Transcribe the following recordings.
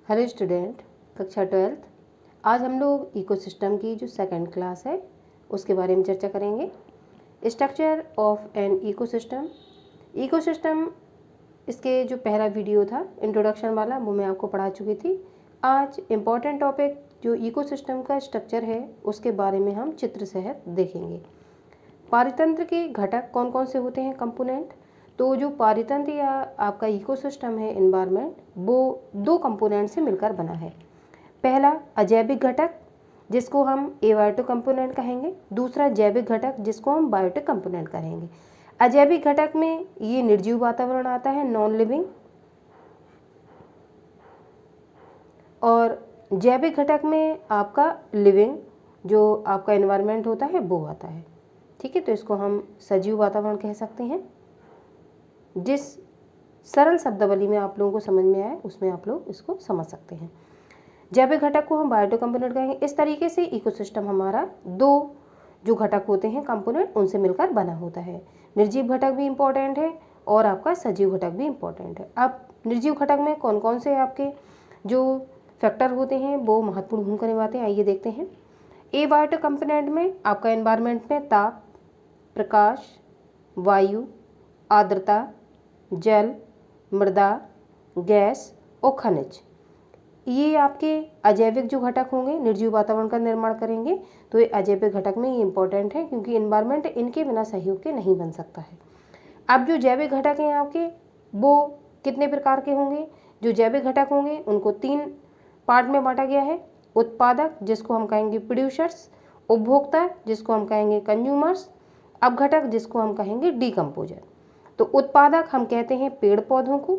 Hello student, कक्षा 12th। आज हम लोग इकोसिस्टम की जो सेकंड क्लास है उसके बारे में चर्चा करेंगे। Structure of an ecosystem. Ecosystem इसके जो पहला वीडियो था इंट्रोडक्शन वाला वो मैं आपको पढ़ा चुकी थी। आज इम्पॉर्टेंट टॉपिक जो इकोसिस्टम का स्ट्रक्चर है उसके बारे में हम चित्र सहित देखेंगे। पारितंत्र के घटक कौन कौन से होते हैं, कंपोनेंट। तो जो पारितंत्र या आपका इकोसिस्टम है, एनवायरनमेंट, वो दो कंपोनेंट से मिलकर बना है। पहला अजैविक घटक जिसको हम एबायोटिक कंपोनेंट कहेंगे, दूसरा जैविक घटक जिसको हम बायोटिक कंपोनेंट कहेंगे। अजैविक घटक में ये निर्जीव वातावरण आता है, नॉन लिविंग, और जैविक घटक में आपका लिविंग जो आपका एनवायरनमेंट होता है वो आता है। ठीक है, तो इसको हम सजीव वातावरण कह सकते हैं। जिस सरल शब्दावली में आप लोगों को समझ में आए उसमें आप लोग इसको समझ सकते हैं। जैविक घटक को हम बायोटिक कंपोनेंट कहेंगे। इस तरीके से इकोसिस्टम हमारा दो जो घटक होते हैं कंपोनेंट उनसे मिलकर बना होता है। निर्जीव घटक भी इम्पोर्टेंट है और आपका सजीव घटक भी इम्पोर्टेंट है। अब निर्जीव घटक में कौन कौन से आपके जो फैक्टर होते हैं वो महत्वपूर्ण भूमिका निभाते हैं, आइए देखते हैं। एबायोटिक कंपोनेंट में आपका एनवायरनमेंट में ताप, प्रकाश, वायु, आर्द्रता, जल, मृदा, गैस और खनिज, ये आपके अजैविक जो घटक होंगे निर्जीव वातावरण का निर्माण करेंगे। तो ये अजैविक घटक में ये इंपॉर्टेंट है क्योंकि एनवायरनमेंट इनके बिना सहयोग के नहीं बन सकता है। अब जो जैविक घटक हैं आपके वो कितने प्रकार के होंगे। जो जैविक घटक होंगे उनको 3 पार्ट में बांटा गया है। उत्पादक जिसको हम कहेंगे प्रोड्यूसर्स, उपभोक्ता जिसको हम कहेंगे कंज्यूमर्स, अपघटक जिसको हम कहेंगे डिकम्पोजर। तो उत्पादक हम कहते हैं पेड़ पौधों को।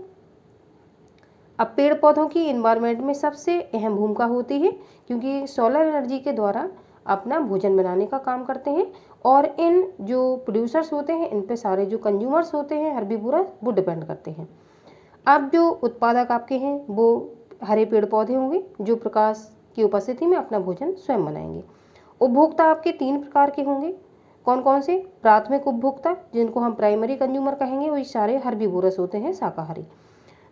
अब पेड़ पौधों की एनवायरनमेंट में सबसे अहम भूमिका होती है क्योंकि सोलर एनर्जी के द्वारा अपना भोजन बनाने का काम करते हैं, और इन जो प्रोड्यूसर्स होते हैं इन पे सारे जो कंज्यूमर्स होते हैं हर्बीवोरस वो डिपेंड करते हैं। अब जो उत्पादक आपके हैं वो हरे पेड़ पौधे होंगे जो प्रकाश की उपस्थिति में अपना भोजन स्वयं बनाएंगे। उपभोक्ता आपके 3 प्रकार के होंगे। कौन कौन से। प्राथमिक उपभोक्ता जिनको हम प्राइमरी कंज्यूमर कहेंगे, वही सारे हर्बीवोरस होते हैं, शाकाहारी।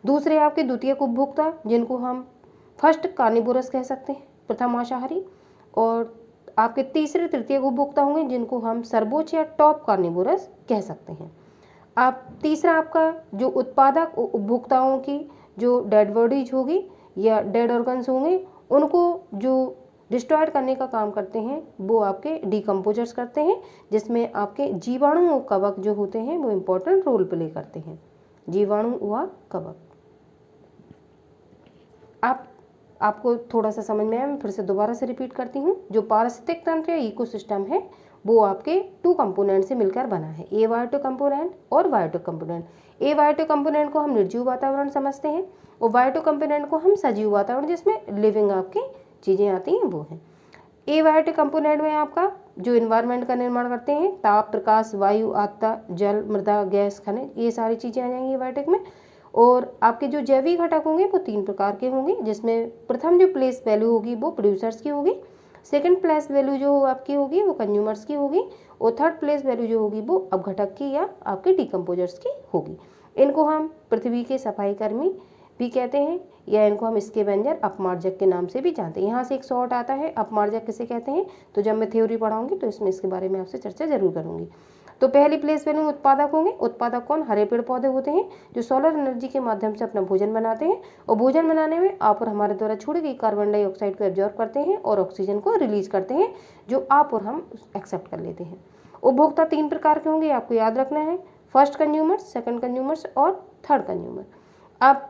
दूसरे आपके द्वितीयक उपभोक्ता जिनको हम फर्स्ट कार्निवोरस कह सकते हैं, प्रथम मांसाहारी। और आपके तीसरे तृतीयक उपभोक्ता होंगे जिनको हम सर्वोच्च या टॉप कार्निवोरस कह सकते हैं। अब तीसरा आपका जो उत्पादक उपभोक्ताओं की जो डेड बॉडीज होगी या डेड ऑर्गन्स होंगे उनको जो डिस्ट्रॉयड करने का काम करते हैं वो आपके डिकम्पोजर्स करते हैं, जिसमें आपके जीवाणु और कवक जो होते हैं वो इम्पोर्टेंट रोल प्ले करते हैं। जीवाणु व कवक। आपको थोड़ा सा समझ में आया, मैं फिर से दोबारा से रिपीट करती हूँ। जो पारिस्थितिक तंत्र या इकोसिस्टम है वो आपके 2 कंपोनेंट से मिलकर बना है, एबायोटिक कंपोनेंट और बायोटिक कंपोनेंट। एबायोटिक कंपोनेंट को हम निर्जीव वातावरण समझते हैं और बायोटिक कंपोनेंट को हम सजीव वातावरण जिसमें लिविंग आपकी चीज़ें आती हैं वो हैं। एबायोटिक कंपोनेंट में आपका जो इन्वायरमेंट का निर्माण करते हैं, ताप, प्रकाश, वायु, आर्द्रता, जल, मृदा, गैस, खनिज, ये सारी चीज़ें आ जाएंगी एबायोटिक में। और आपके जो जैविक घटक होंगे वो 3 प्रकार के होंगे, जिसमें प्रथम जो प्लेस वैल्यू होगी वो प्रोड्यूसर्स की होगी, सेकंड प्लेस वैल्यू जो आपकी होगी वो कंज्यूमर्स की होगी, और थर्ड प्लेस वैल्यू जो होगी वो अपघटक की या आपके डिकम्पोजर्स की होगी। इनको हम पृथ्वी के सफाई कर्मी भी कहते हैं या इनको हम स्कैवेंजर, अपमार्जक के नाम से भी जानते हैं। यहाँ से एक शॉर्ट आता है, अपमार्जक किसे कहते हैं, तो जब मैं थ्योरी पढ़ाऊंगी तो इसमें इसके बारे में आपसे चर्चा जरूर करूंगी। तो पहली प्लेस वैल्यू उत्पादक होंगे। उत्पादक कौन। हरे पेड़ पौधे होते हैं जो सोलर एनर्जी के माध्यम से अपना भोजन बनाते हैं, और भोजन बनाने में आप और हमारे द्वारा छोड़ी गई कार्बन डाइऑक्साइड को एब्जॉर्ब करते हैं और ऑक्सीजन को रिलीज करते हैं जो आप और हम एक्सेप्ट कर लेते हैं। उपभोक्ता 3 प्रकार के होंगे, आपको याद रखना है, फर्स्ट कंज्यूमर्स, सेकंड कंज्यूमर्स और थर्ड कंज्यूमर। अब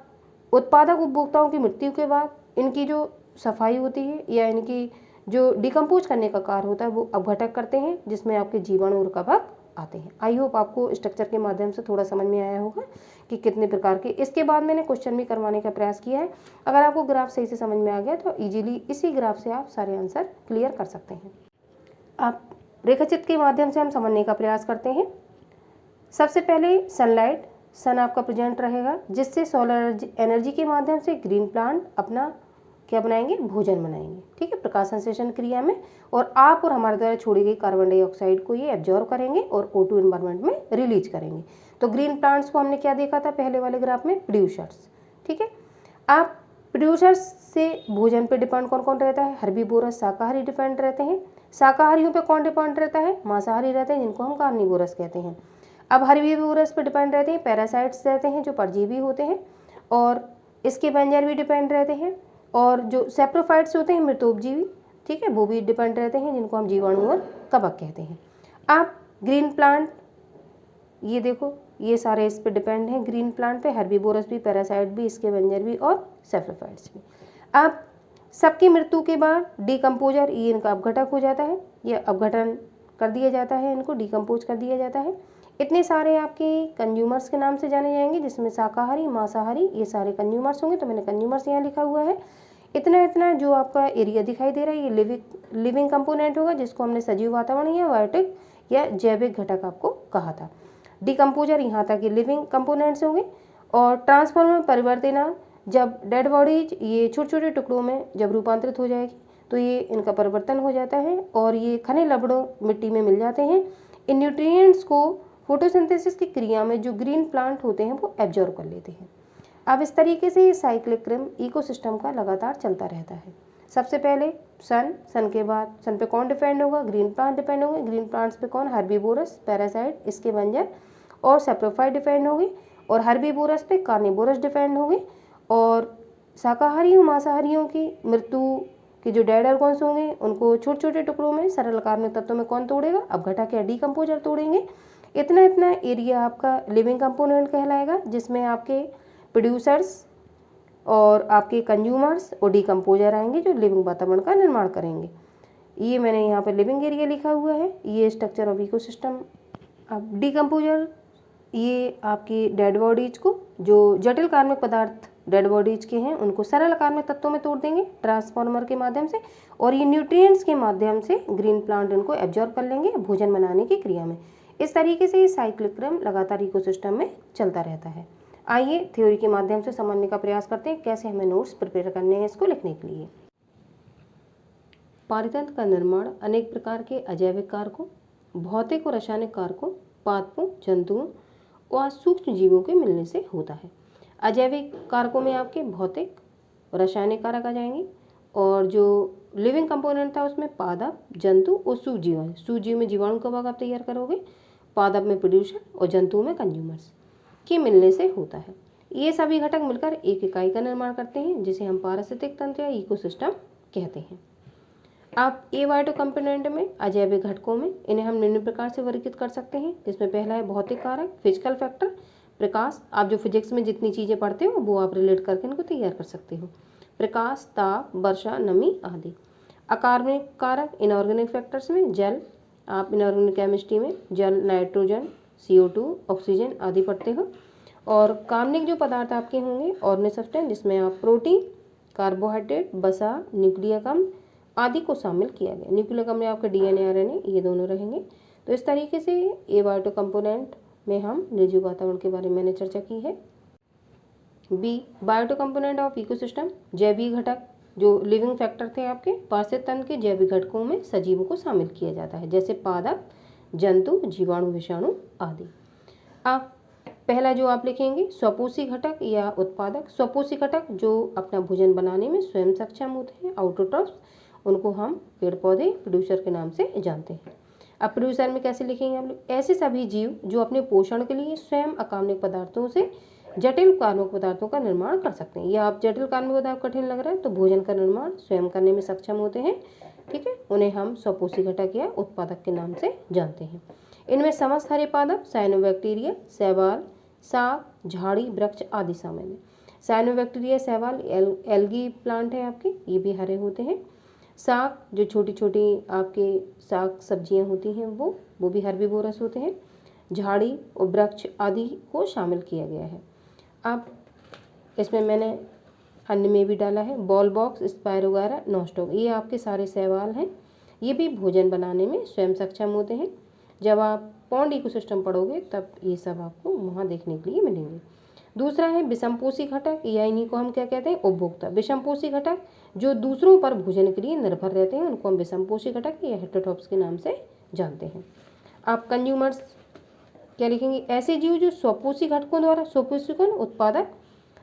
उत्पादक उपभोक्ताओं की मृत्यु के बाद इनकी जो सफाई होती है या इनकी जो डिकम्पोज करने का कार्य होता है वो अपघटक करते हैं, जिसमें आपके जीवाणु और कवक आते हैं। आई होप आपको स्ट्रक्चर के माध्यम से थोड़ा समझ में आया होगा कि कितने प्रकार के। इसके बाद मैंने क्वेश्चन भी करवाने का प्रयास किया है। अगर आपको ग्राफ सही से समझ में आ गया तो इजीली इसी ग्राफ से आप सारे आंसर क्लियर कर सकते हैं। आप रेखाचित्र के माध्यम से हम समझने का प्रयास करते हैं। सबसे पहले सनलाइट, सन आपका प्रेजेंट रहेगा जिससे सोलर एनर्जी के माध्यम से ग्रीन प्लांट अपना क्या बनाएंगे, भोजन बनाएंगे। ठीक है, प्रकाश संश्लेषण क्रिया में, और आप और हमारे द्वारा छोड़ी गई कार्बन डाइऑक्साइड को ये एब्जॉर्व करेंगे और O2 एनवायरनमेंट में रिलीज करेंगे। तो ग्रीन प्लांट्स को हमने क्या देखा था पहले वाले ग्राफ में, प्रोड्यूसर्स। ठीक है, आप प्रोड्यूसर्स से भोजन पे डिपेंड कौन कौन रहता है? हर्बीवोरस शाकाहारी डिपेंड रहते हैं। शाकाहारियों पे कौन डिपेंड रहता है? मांसाहारी रहते हैं, जिनको हम कार्निवोरस कहते हैं। अब हर्बीवोरस पे डिपेंड रहते हैं पैरासाइट्स रहते हैं, जो परजीवी होते हैं, और इसके व्यंजन भी डिपेंड रहते हैं। और जो सेप्रोफाइट्स होते हैं मृतोपजीवी, ठीक है, वो भी डिपेंड रहते हैं, जिनको हम जीवाणु और कवक कहते हैं। आप ग्रीन प्लांट, ये देखो, ये सारे इस पे डिपेंड हैं। ग्रीन प्लांट पे हर्बीवोरस भी, पैरासाइट भी, इसके व्यंजन भी और सेप्रोफाइट्स भी। अब सबकी मृत्यु के बाद डिकम्पोजर, ये इनका अपघटक हो जाता है, ये अपघटन कर दिया जाता है, इनको डिकम्पोज कर दिया जाता है। इतने सारे आपके कंज्यूमर्स के नाम से जाने जाएंगे, जिसमें शाकाहारी, मांसाहारी, ये सारे कंज्यूमर्स होंगे, तो मैंने कंज्यूमर्स यहाँ लिखा हुआ है। इतना इतना जो आपका एरिया दिखाई दे रहा है, ये लिविंग कंपोनेंट होगा, जिसको हमने सजीव वातावरण या बायोटिक या जैविक घटक आपको कहा था। डिकम्पोजर यहाँ तक ये लिविंग कंपोनेंट्स होंगे। और ट्रांसफॉर्मर परिवर्तना, जब डेड बॉडीज ये छोटे छोटे टुकड़ों में जब रूपांतरित हो जाएगी, तो ये इनका परिवर्तन हो जाता है और ये खने लवणों मिट्टी में मिल जाते हैं। इन न्यूट्रिएंट्स को फोटोसिंथेसिस की क्रिया में जो ग्रीन प्लांट होते हैं वो एब्जॉर्ब कर लेते हैं। अब इस तरीके से ये साइक्लिक क्रम इकोसिस्टम का लगातार चलता रहता है। सबसे पहले सन के बाद सन पे कौन डिपेंड होगा? ग्रीन प्लांट डिपेंड होंगे। ग्रीन प्लांट्स पे कौन? हर्बीवोरस, पैरासाइट, इसके व्यंजन और सेप्रोफाइट डिपेंड होंगे। और हर्बीवोरस पे कार्निवोरस डिपेंड होंगे। और शाकाहारियों मांसाहारियों की मृत्यु के जो डेड ऑर्गन्स होंगे, उनको छोटे छोटे टुकड़ों में सरल कार्बनिक तत्वों में कौन तोड़ेगा? अपघटक या डिकम्पोजर तोड़ेंगे। इतना इतना एरिया आपका लिविंग कंपोनेंट कहलाएगा, जिसमें आपके प्रोड्यूसर्स और आपके कंज्यूमर्स और डिकम्पोजर आएंगे, जो लिविंग वातावरण का निर्माण करेंगे। ये मैंने यहाँ पर लिविंग एरिया लिखा हुआ है, ये स्ट्रक्चर ऑफ इकोसिस्टम। अब डिकम्पोजर ये आपकी डेड बॉडीज को, जो जटिल कार्बनिक पदार्थ डेड बॉडीज के हैं, उनको सरल कार्बनिक तत्वों में तोड़ देंगे ट्रांसफॉर्मर के माध्यम से, और ये न्यूट्रिएंट्स के माध्यम से ग्रीन प्लांट इनको एब्जॉर्ब कर लेंगे भोजन बनाने की क्रिया में। इस तरीके से ये साइक्लिक क्रम लगातार इकोसिस्टम में चलता रहता है। आइए थ्योरी के माध्यम से समझने का प्रयास करते हैं, कैसे हमें नोट्स प्रिपेयर करने हैं इसको लिखने के लिए। पारितंत्र का निर्माण अनेक प्रकार के अजैविक कारकों, भौतिक और रासायनिक कारकों, पादपों, जंतुओं और सूक्ष्म जीवों के मिलने से होता है। अजैविक कारकों में आपके भौतिक और रासायनिक कारक आ जाएंगे, और जो लिविंग कंपोनेंट था उसमें पादप, जंतु और सूक्ष्मजीव है। सूक्ष्मजीव में जीवाणु कवक आप तैयार करोगे, पादप में प्रोड्यूसर और जंतुओं में कंज्यूमर्स के मिलने से होता है। ये सभी घटक मिलकर एक इकाई का निर्माण करते हैं, जिसे हम पारिस्थितिक तंत्र या इकोसिस्टम कहते हैं। आप एबायोटिक कंपोनेंट में अजैविक घटकों में इन्हें हम निम्न प्रकार से वर्गीकृत कर सकते हैं, जिसमें पहला है भौतिक कारक, फिजिकल फैक्टर, प्रकाश। आप जो फिजिक्स में जितनी चीज़ें पढ़ते हो वो आप रिलेट करके इनको तैयार कर सकते हो। प्रकाश, ताप, वर्षा, नमी आदि। अकार्बनिक कारक इनऑर्गेनिक फैक्टर्स में जल, आप इनऑर्गेनिक केमिस्ट्री में जल, नाइट्रोजन, CO2, ऑक्सीजन आदि पढ़ते हो। और कार्बनिक जो पदार्थ आपके होंगे ऑर्गेनिक सब्सटेंस, जिसमें आप प्रोटीन, कार्बोहाइड्रेट, वसा, न्यूक्लियक अम्ल आदि को शामिल किया गया। न्यूक्लियक अम्ल में आपका DNA, RNA ये दोनों रहेंगे। तो इस तरीके से एबायोटिक कंपोनेंट में हम निर्जीव वातावरण के बारे में मैंने चर्चा की है। B, biotic component of ecosystem, जैविक घटक जो लिविंग फैक्टर थे आपके पारिस्थितिक तंत्र के जैविक घटकों में सजीवों को शामिल किया जाता है, जैसे पादप, जंतु, जीवाणु, विषाणु आदि। आप पहला जो आप लिखेंगे स्वपोषी घटक या उत्पादक। स्वपोषी घटक जो अपना भोजन बनाने में स्वयं सक्षम होते हैं, ऑटोट्रॉफ्स, उनको हम पेड़ पौधे प्रोड्यूसर के नाम से जानते हैं। अब प्रोड्यूसर में कैसे लिखेंगे हम लोग? ऐसे सभी जीव जो अपने पोषण के लिए स्वयं अकार्बनिक पदार्थों से जटिल कार्बनिक पदार्थों का निर्माण कर सकते हैं। या आप जटिल कार्बनिक पदार्थ कठिन लग रहा है तो भोजन का निर्माण स्वयं करने में सक्षम होते हैं, ठीक है, उन्हें हम स्वपोषी घटक या उत्पादक के नाम से जानते हैं। इनमें समस्त हरे पादप, साइनोबैक्टीरिया, शैवाल, साग, झाड़ी, वृक्ष आदि शामिल है। साइनोबैक्टीरिया, शैवाल एल्गी प्लांट है आपके, ये भी हरे होते हैं। साग जो छोटी छोटी आपके साग सब्जियां होती हैं वो भी हर्बीवोरस होते हैं। झाड़ी और वृक्ष आदि को शामिल किया गया है। अब इसमें मैंने अन्य में भी डाला है बॉल बॉक्स, स्पाइरो वगैरह, नॉस्टॉक, ये आपके सारे शैवाल हैं। ये भी भोजन बनाने में स्वयं सक्षम होते हैं। जब आप पॉन्ड इकोसिस्टम पढ़ोगे तब ये सब आपको वहाँ देखने के लिए मिलेंगे। दूसरा है विषमपोषी घटक, या इन्हीं को हम क्या कहते हैं? उपभोक्ता। विषमपोषी घटक जो दूसरों पर भोजन के लिए निर्भर रहते हैं, उनको हम विषमपोषी घटक या हेटेरोट्रॉप्स के नाम से जानते हैं। आप कंज्यूमर्स क्या लिखेंगे? ऐसे जीव जो स्वपोषी घटकों द्वारा, स्वपोषी कौन? उत्पादक,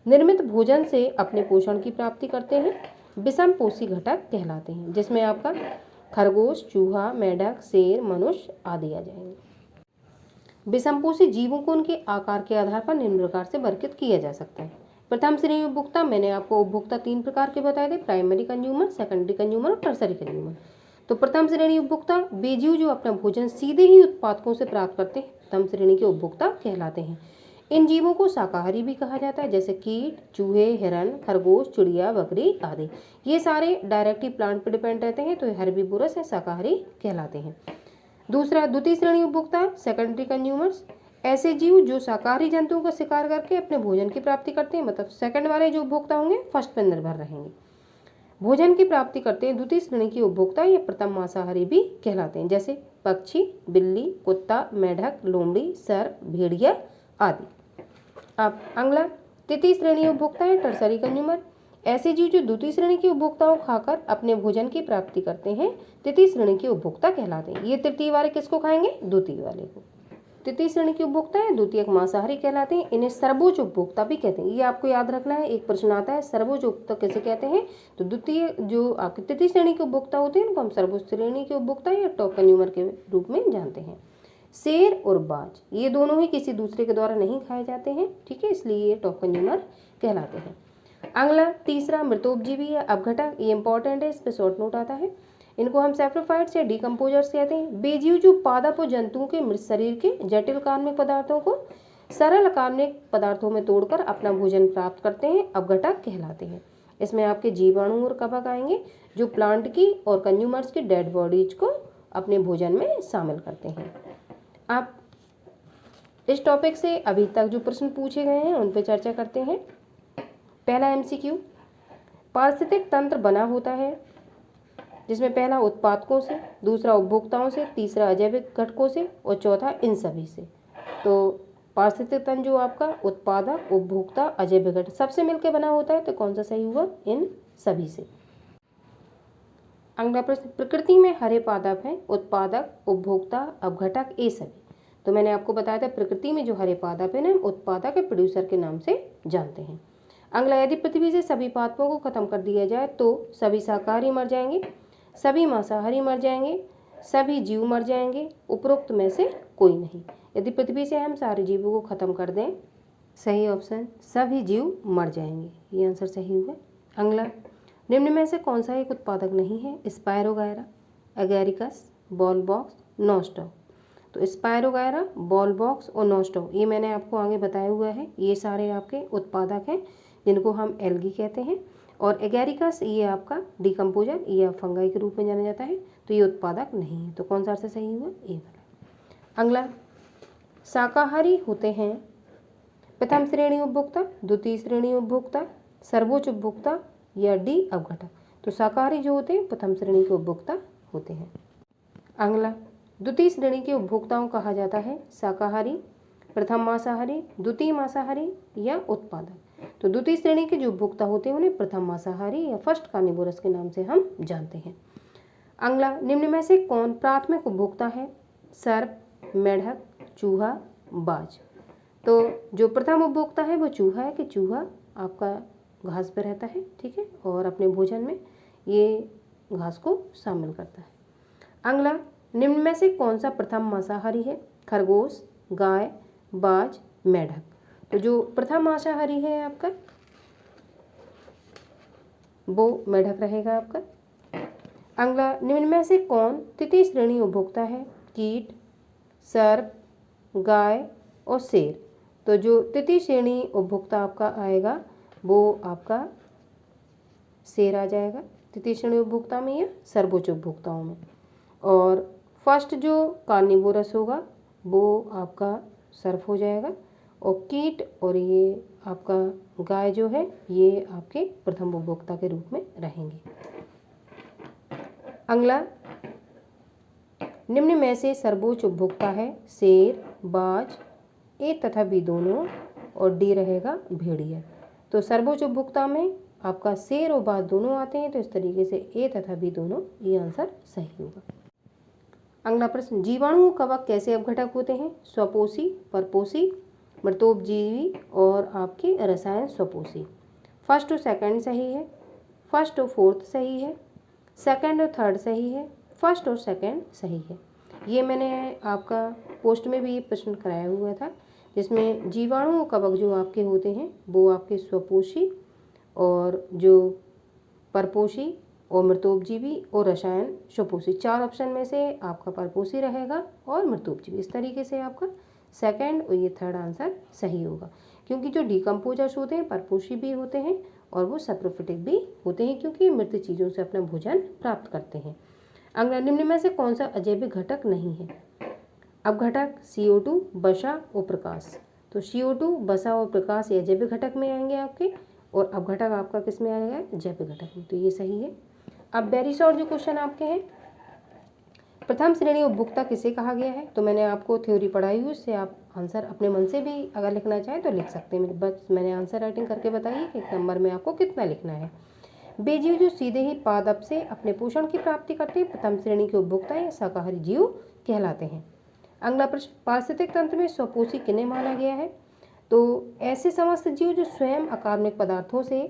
निर्मित भोजन से अपने पोषण की प्राप्ति करते हैं, विषम पोषी घटक कहलाते हैं, जिसमें आपका खरगोश, चूहा, मेढक, शेर, मनुष्य आदि आ जाएंगे। विषमपोषी जीवों को उनके आकार के आधार पर निम्न प्रकार से वर्गीकृत किया जा सकता है। प्रथम श्रेणी उपभोक्ता, मैंने आपको उपभोक्ता 3 प्रकार के बताए थे, प्राइमरी कंज्यूमर, सेकेंडरी कंज्यूमर और टर्सरी कंज्यूमर। तो प्रथम श्रेणी उपभोक्ता वे जीव जो अपना भोजन सीधे ही उत्पादकों से प्राप्त करते हैं, प्रथम श्रेणी के उपभोक्ता कहलाते हैं। इन जीवों को शाकाहारी भी कहा जाता है, जैसे कीट, चूहे, हिरन, खरगोश, चिड़िया, बकरी आदि। ये सारे डायरेक्टली प्लांट पर डिपेंड रहते हैं, तो हर्बीवोरस या शाकाहारी कहलाते हैं। दूसरा, द्वितीय श्रेणी उपभोक्ता, सेकेंडरी कंज्यूमर्स, ऐसे जीव जो शाकाहारी जंतुओं का शिकार करके अपने भोजन की प्राप्ति करते हैं, मतलब सेकंड वाले जो उपभोक्ता होंगे फर्स्ट पर निर्भर रहेंगे, भोजन की प्राप्ति करते हैं। द्वितीय श्रेणी के उपभोक्ता या प्रथम मांसाहारी भी कहलाते हैं, जैसे पक्षी, बिल्ली, कुत्ता, मेढक, लोमड़ी, सर्प, भेड़िया आदि। अब अगला, तृतीय श्रेणी उपभोक्ता है टर्सरी कंज्यूमर, ऐसे जीव जो द्वितीय श्रेणी के उपभोक्ताओं खाकर अपने भोजन की प्राप्ति करते हैं, तृतीय श्रेणी के उपभोक्ता कहलाते हैं। ये तृतीय वाले किसको खाएंगे? द्वितीय वाले को। तृतीय श्रेणी के उपभोक्ता है द्वितीयक मांसाहारी कहलाते हैं, इन्हें सर्वोच्च उपभोक्ता भी कहते हैं। ये आपको याद रखना है, एक प्रश्न आता है सर्वोच्च उपभोक्ता कैसे कहते हैं, तो द्वितीय जो आपके तृतीय श्रेणी के उपभोक्ता होते हैं उनको हम सर्वोच्च श्रेणी के उपभोक्ता या टॉप कंज्यूमर के रूप में जानते हैं। शेर और बाज ये दोनों ही किसी दूसरे के द्वारा नहीं खाए जाते हैं, ठीक है, इसलिए ये टॉप कंज्यूमर कहलाते हैं। अगला तीसरा मृतोपजीवी या अपघटक, ये इंपॉर्टेंट है, इस पर शॉर्ट नोट आता है। इनको हम सैप्रोफाइट्स या डीकम्पोजर्स कहते हैं। बेजीव जो पादप और जंतुओं के मृत शरीर के जटिल कार्बनिक पदार्थों को सरल कार्बनिक पदार्थों में तोड़कर अपना भोजन प्राप्त करते हैं, अपघटक कहलाते हैं। इसमें आपके जीवाणु और कवक आएंगे जो प्लांट की और कंज्यूमर्स की डेड बॉडीज को अपने भोजन में शामिल करते हैं। आप इस टॉपिक से अभी तक जो प्रश्न पूछे गए हैं उन पर चर्चा करते हैं। पहला एमसीक्यू, पारिस्थितिक तंत्र बना होता है जिसमें पहला उत्पादकों से, दूसरा उपभोक्ताओं से, तीसरा अजैविक घटकों से और चौथा इन सभी से। तो पारिस्थितिक तंत्र जो आपका उत्पादक, उपभोक्ता, अजैविक घटक सबसे मिलकर बना होता है, तो कौन सा सही हुआ? इन सभी से। अगला प्रश्न, प्रकृति में हरे पादप हैं उत्पादक, उपभोक्ता, अपघटक, ये सभी। तो मैंने आपको बताया था प्रकृति में जो हरे पादप है ना उत्पादक या प्रोड्यूसर के नाम से जानते हैं। अगला, यदि पृथ्वी से सभी पादपों को खत्म कर दिया जाए तो सभी शाकाहारी मर जाएंगे, सभी मांसाहारी मर जाएंगे, सभी जीव मर जाएंगे, उपरोक्त में से कोई नहीं। यदि पृथ्वी से हम सारे जीवों को खत्म कर दें, सही ऑप्शन सभी जीव मर जाएंगे, ये आंसर सही हुआ। अगला, निम्न में से कौन सा एक उत्पादक नहीं है? Spirogyra, agaricus, ball box, nostoc. तो स्पायरोगायरा, बॉल बॉक्स और नॉस्टॉक ये मैंने आपको आगे बताया हुआ है, ये सारे आपके उत्पादक हैं जिनको हम एल्गी कहते हैं। और एगेरिकस ये आपका डिकम्पोजर या फंगाई के रूप में जाना जाता है, तो ये उत्पादक नहीं है। तो कौन सा अर्थ सही हुआ? ए वाला। अगला, शाकाहारी होते हैं प्रथम श्रेणी उपभोक्ता, द्वितीय श्रेणी उपभोक्ता, सर्वोच्च उपभोक्ता या डी अपघटक। तो शाकाहारी जो होते हैं प्रथम श्रेणी के उपभोक्ता होते हैं। अगला, द्वितीय श्रेणी के उपभोक्ताओं कहा जाता है शाकाहारी, प्रथम मांसाहारी, द्वितीय मांसाहारी या उत्पादक। तो द्वितीय श्रेणी के जो उपभोक्ता होते हैं उन्हें प्रथम मांसाहारी या फर्स्ट कार्निवोरस के नाम से हम जानते हैं। अगला, निम्न में से कौन प्राथमिक उपभोक्ता है? सर्प, मेढक, चूहा, बाज। तो जो प्रथम उपभोक्ता है वो चूहा है, कि चूहा आपका घास पर रहता है, ठीक है, और अपने भोजन में ये घास को शामिल करता है। अगला, निम्न में से कौन सा प्रथम मांसाहारी है? खरगोश, गाय, बाज, मेढक। तो जो प्रथम मांसाहारी है आपका वो मेढक रहेगा आपका। अगला, निम्न में से कौन तृतीय श्रेणी उपभोक्ता है? कीट, सर्प, गाय और शेर। तो जो तृतीय श्रेणी उपभोक्ता आपका आएगा वो आपका शेर आ जाएगा, तृतीय श्रेणी उपभोक्ता में या सर्वोच्च उपभोक्ताओं में। और फर्स्ट जो कार्निवोरस होगा वो आपका सर्प हो जाएगा, और कीट और ये आपका गाय जो है ये आपके प्रथम उपभोक्ता के रूप में रहेंगे। अगला, निम्न में से सर्वोच्च उपभोक्ता है शेर, बाज, ए तथा बी दोनों, और डी रहेगा भेड़िया। तो सर्वोच्च उपभोक्ता में आपका शेर और बाज दोनों आते हैं, तो इस तरीके से ए तथा बी दोनों, ये आंसर सही होगा। अगला प्रश्न, जीवाणु कवक कैसे अपघटक होते हैं? स्वपोषी, परपोषी, मृतोपजीवी और आपकी रसायन स्वपोषी। फर्स्ट और सेकंड सही है, फर्स्ट और फोर्थ सही है, सेकंड और थर्ड सही है, फर्स्ट और सेकंड सही है। ये मैंने आपका पोस्ट में भी ये प्रश्न कराया हुआ था, जिसमें जीवाणु और कवक जो आपके होते हैं वो आपके स्वपोषी और जो परपोषी और मृतोपजीवी और रसायन स्वपोषी, 4 ऑप्शन में से आपका परपोषी रहेगा और मृतोपजीवी। इस तरीके से आपका सेकंड और ये थर्ड आंसर सही होगा, क्योंकि जो डिकम्पोजर्स होते हैं परपोषी भी होते हैं और वो सैप्रोफिटिक भी होते हैं, क्योंकि मृत चीज़ों से अपना भोजन प्राप्त करते हैं। अगला, निम्न में से कौन सा अजैविक घटक नहीं है? अब घटक CO2, वसा और प्रकाश। तो CO2, वसा और प्रकाश ये अजैविक घटक में आएंगे आपके, और अब घटक आपका किस में आएगा? जैविक घटक में। तो ये सही है। अब वेरी शॉर्ट जो क्वेश्चन आपके हैं, प्रथम श्रेणी उपभोक्ता किसे कहा गया है? तो मैंने आपको थ्योरी पढ़ाई हुई, उससे आप आंसर अपने मन से भी अगर लिखना चाहें तो लिख सकते हैं। बस मैंने आंसर राइटिंग करके बताइए कि एक नंबर में आपको कितना लिखना है। वे जीव जो सीधे ही पादप से अपने पोषण की प्राप्ति करते हैं प्रथम श्रेणी के उपभोक्ता या शाकाहारी जीव कहलाते हैं। अगला प्रश्न, पारिस्थितिक तंत्र में स्वपोषी किन्हें माना गया है? तो ऐसे समस्त जीव जो स्वयं अकार्बनिक पदार्थों से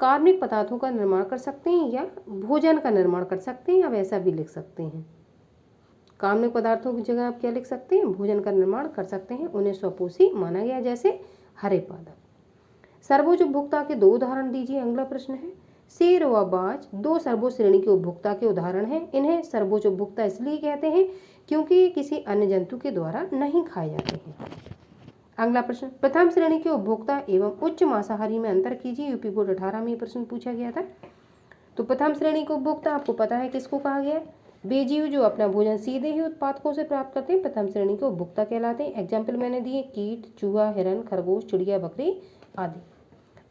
कार्बनिक पदार्थों का निर्माण कर सकते हैं या भोजन का निर्माण कर सकते हैं, आप ऐसा भी लिख सकते हैं। कार्बनिक पदार्थों की जगह आप क्या लिख सकते हैं? भोजन का निर्माण कर सकते हैं, उन्हें स्वपोषी माना गया, जैसे हरे पादप। सर्वोच्च उपभोक्ता के 2 उदाहरण दीजिए। अगला प्रश्न है, शेर व बाज 2 सर्वोच्च श्रेणी के उपभोक्ता के उदाहरण हैं। इन्हें सर्वोच्च उपभोक्ता इसलिए कहते हैं क्योंकि किसी अन्य जंतु के द्वारा नहीं खाए जाते हैं। अगला प्रश्न, प्रथम श्रेणी के उपभोक्ता एवं उच्च मांसाहारी में अंतर कीजिए। यूपी बोर्ड 18 में प्रश्न पूछा गया था। तो प्रथम श्रेणी के उपभोक्ता आपको पता है किसको कहा गया है? वे जीव जो अपना भोजन सीधे ही उत्पादकों से प्राप्त करते हैं प्रथम श्रेणी के उपभोक्ता कहलाते हैं। एग्जाम्पल मैंने दिए, कीट, चूहा, हिरन, खरगोश, चिड़िया, बकरी आदि।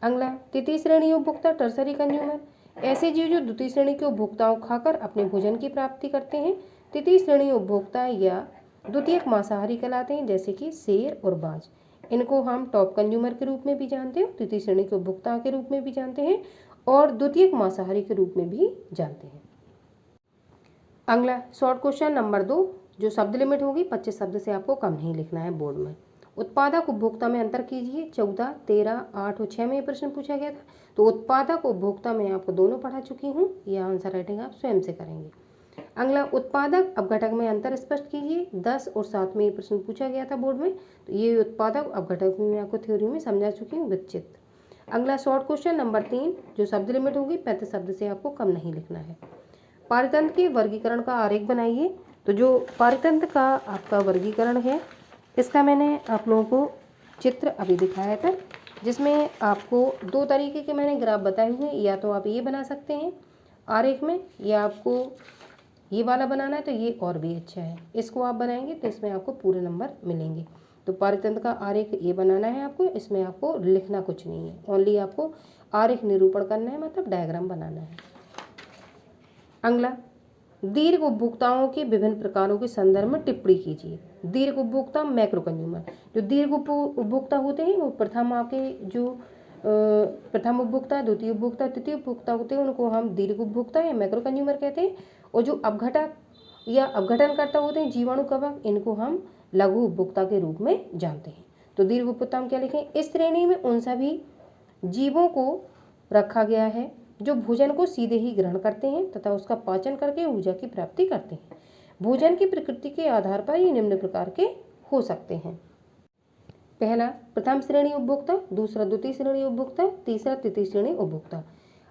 अगला, तृतीय श्रेणी उपभोक्ता टर्सरी कंज्यूमर, ऐसे जीव जो द्वितीय श्रेणी के उपभोक्ताओं खाकर अपने भोजन की प्राप्ति करते हैं। तृतीय श्रेणी उपभोक्ता या द्वितीयक मांसाहारी कहलाते हैं, जैसे कि शेर और बाज। इनको हम टॉप कंज्यूमर के रूप में भी जानते हैं, तृतीय श्रेणी के उपभोक्ता के रूप में भी जानते हैं और द्वितीयक मांसाहारी के रूप में भी जानते हैं। अगला शॉर्ट क्वेश्चन नंबर 2, जो शब्द लिमिट होगी 25 शब्द से आपको कम नहीं लिखना है बोर्ड में। उत्पादक उपभोक्ता में अंतर कीजिए। 14, 13, 8 और 6 में ये प्रश्न पूछा गया था। तो उत्पादक उपभोक्ता में आपको दोनों पढ़ा चुकी हूँ, यह आंसर राइटिंग आप स्वयं से करेंगे। अगला, उत्पादक अपघटक में अंतर स्पष्ट कीजिए। 10 और 7 में ये प्रश्न पूछा गया था बोर्ड में। तो ये उत्पादक अपघटक में आपको थ्योरी में समझा चुकी हूँ विचित। अगला शॉर्ट क्वेश्चन नंबर 3, जो शब्द लिमिट होगी 35 शब्द से आपको कम नहीं लिखना है। पारितंत्र के वर्गीकरण का आरेख बनाइए। तो जो पारितंत्र का आपका वर्गीकरण है, इसका मैंने आप लोगों को चित्र अभी दिखाया था, जिसमें आपको 2 तरीके के मैंने ग्राफ बताए हुए हैं। या तो आप ये बना सकते हैं आरेख में, या आपको ये वाला बनाना है तो ये और भी अच्छा है। इसको आप बनाएंगे तो इसमें आपको पूरे नंबर मिलेंगे। तो पारितंत्र का आरेख ये बनाना है आपको, इसमें आपको लिखना कुछ नहीं है, ओनली आपको आरेख निरूपण करना है, मतलब डायग्राम बनाना है। अगला, दीर्घ उपभोक्ताओं के विभिन्न प्रकारों के संदर्भ में टिप्पणी कीजिए। दीर्घ उपभोक्ता मैक्रो कंज्यूमर, जो दीर्घ उपभोक्ता होते हैं वो प्रथम आपके जो प्रथम उपभोक्ता, द्वितीय उपभोक्ता, तृतीय उपभोक्ता होते हैं, उनको हम दीर्घ उपभोक्ता या मैक्रो कंज्यूमर कहते हैं। और जो अपघटक या अपघटनकर्ता होते हैं, जीवाणु, कवक, इनको हम लघु उपभोक्ता के रूप में जानते हैं। तो दीर्घ उपभोक्ता हम क्या लिखें? इस श्रेणी में उन सभी जीवों को रखा गया है जो भोजन को सीधे ही ग्रहण करते हैं तथा उसका पाचन करके ऊर्जा की प्राप्ति करते हैं। भोजन की प्रकृति के आधार पर ये निम्न प्रकार के हो सकते हैं। पहला, प्रथम श्रेणी उपभोक्ता, दूसरा द्वितीय श्रेणी उपभोक्ता, तीसरा तृतीय श्रेणी उपभोक्ता।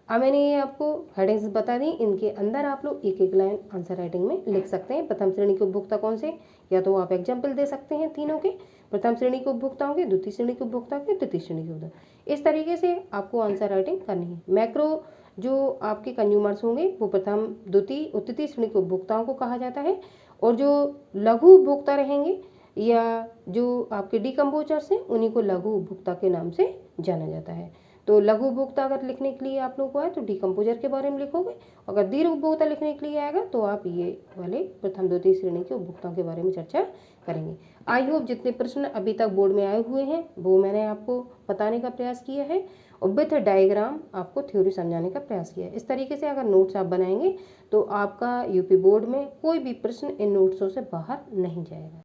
अब मैंने ये आपको हेडिंग्स बता दी, इनके अंदर आप लोग एक एक लाइन आंसर राइटिंग में लिख सकते हैं। प्रथम श्रेणी के उपभोक्ता कौन से, या तो आप एग्जाम्पल दे सकते हैं तीनों के, प्रथम श्रेणी के उपभोक्ताओं के, द्वितीय श्रेणी के उपभोक्ता के, तृतीय श्रेणी के उपभोक्ता। इस तरीके से आपको आंसर राइटिंग करनी है। मैक्रो जो आपके कंज्यूमर्स होंगे वो प्रथम, द्वितीय और तृतीय श्रेणी के उपभोक्ताओं को कहा जाता है, और जो लघु उपभोक्ता रहेंगे या जो आपके डिकम्पोजर्स हैं उन्हीं को लघु उपभोक्ता के नाम से जाना जाता है। तो लघु उपभोक्ता अगर लिखने के लिए आप लोगों को आए तो डिकम्पोजर के बारे में लिखोगे, अगर दीर्घ उपभोक्ता लिखने के लिए आएगा तो आप ये वाले प्रथम द्वितीय श्रेणी के उपभोक्ताओं के बारे में चर्चा करेंगे। आई होप जितने प्रश्न अभी तक बोर्ड में आए हुए हैं वो मैंने आपको बताने का प्रयास किया है और विथ डायग्राम आपको थ्योरी समझाने का प्रयास किया है। इस तरीके से अगर नोट्स आप बनाएंगे तो आपका यूपी बोर्ड में कोई भी प्रश्न इन नोट्सों से बाहर नहीं जाएगा।